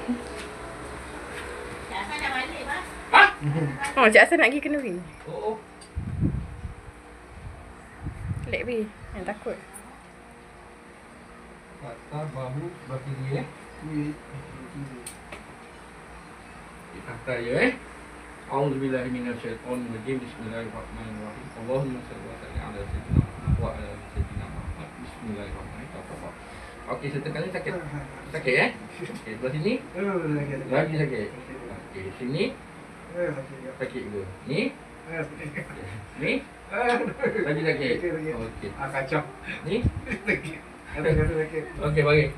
Ha? Oh, Cik Hassan nak pergi Kenuri. Oh. Lek bi. Yang takut. Kata bahu sebelah kiri Kita kata je A'udzubillahi minasyaitonir rajim. Bismillahirrahmanirrahim. Allahumma shalli ala sayyidina Muhammad wa ala sayyidina Muhammad. Bismillahirrahmanirrahim. Okey, setekan ni sakit. Sakit Okey, sebelah sini. Lagi sakit. Okey, sini. Sakit ke? Ni? Ni? Lagi sakit. Okey. Kacau. Ni? Sakit. Okey, bagi.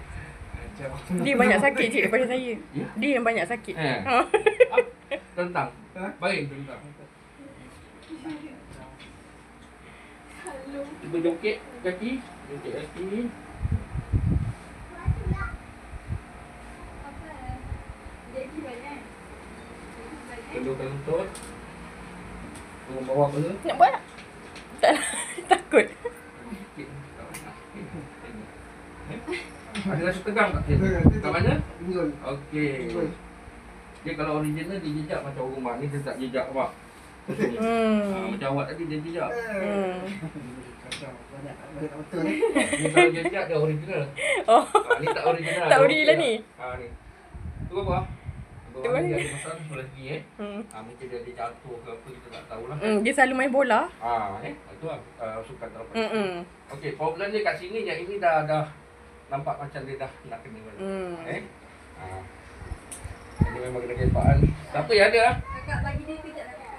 Dia banyak sakit cik daripada saya. Ya? Dia yang banyak sakit. Oh. Tentang. Baik, tentang. Cuba jongkit kaki. Jongkit kaki. Kedua lutut. Turun bawah ke? Nak buat tak? Tak lah. Takut. Ada rasa tegang tak? Kat mana? Okey. Dia kalau original dia jejak macam rumah ni, dia tak jejak awak. Macam awak tadi dia jejak. Ni kalau jejak dia original. Oh. Ni tak original. Tak original ni? Ni. Tu apa? Tuan Dia ni. ada masalah sebelah sini mungkin dia ada jatuh ke apa, kita tak tahulah. Dia selalu main bola. Itu lah sukan terlepas. Okey, problem dia kat sini, yang ini dah nampak macam dia dah nak kena balik. Ini memang kena kepaan. Siapa yang ada? Kakak bagi dia kejap lah.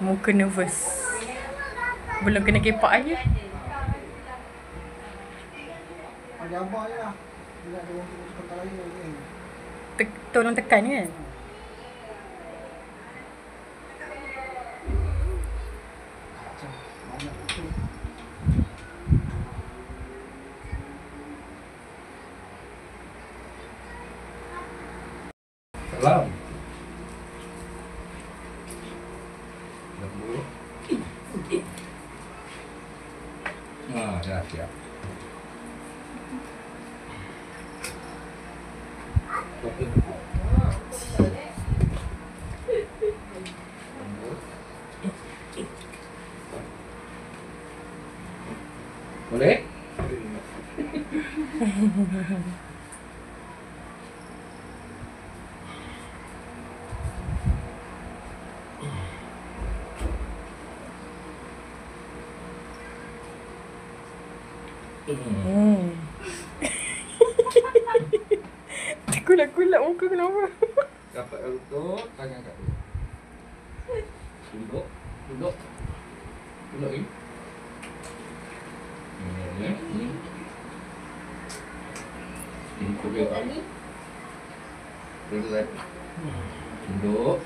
Muka nervous. Belum kena kepak aja. Ada abang je lah. Dia ada orang tu kata lain ni. Tolong tekan kan. Banyak betul. Salam. Lembut. Dah siap. Boleh? Kulak-kulak muka kenapa? Dapat lutut, tangan kat dia. Duduk. Duduk ni. Ni. Ini kubur kan. Relax. Duduk.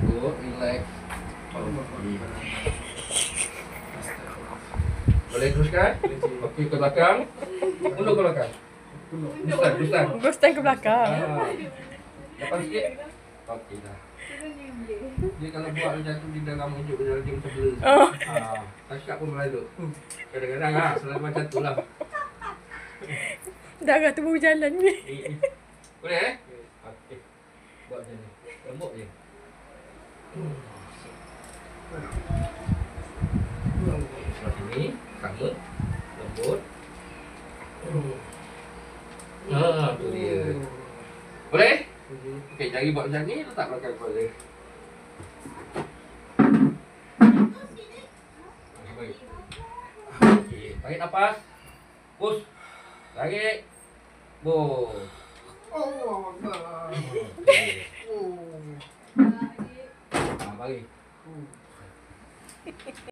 Duduk, relax. Boleh teruskan? Okey, ke belakang. Mundur ke belakang. Dustan. Ghostan ke belakang. Lepas sikit. Okey dah. Dia kalau buat macam tu, dia dalam wujud dia macam blur. Tasyak pun berlalu. Kadang-kadang selalu macam tu lah. Darah tu baru jalan ni. Boleh Okey. Buat macam ni. Lembut je. Sebelah sini. Sama. Lembut. Tu dia. Boleh? Okey, jari buat macam ni, letak belakang kepala. Baik. Okey, tarik nafas. Push. Tarik. Bos. Oh, Allah. Bagi.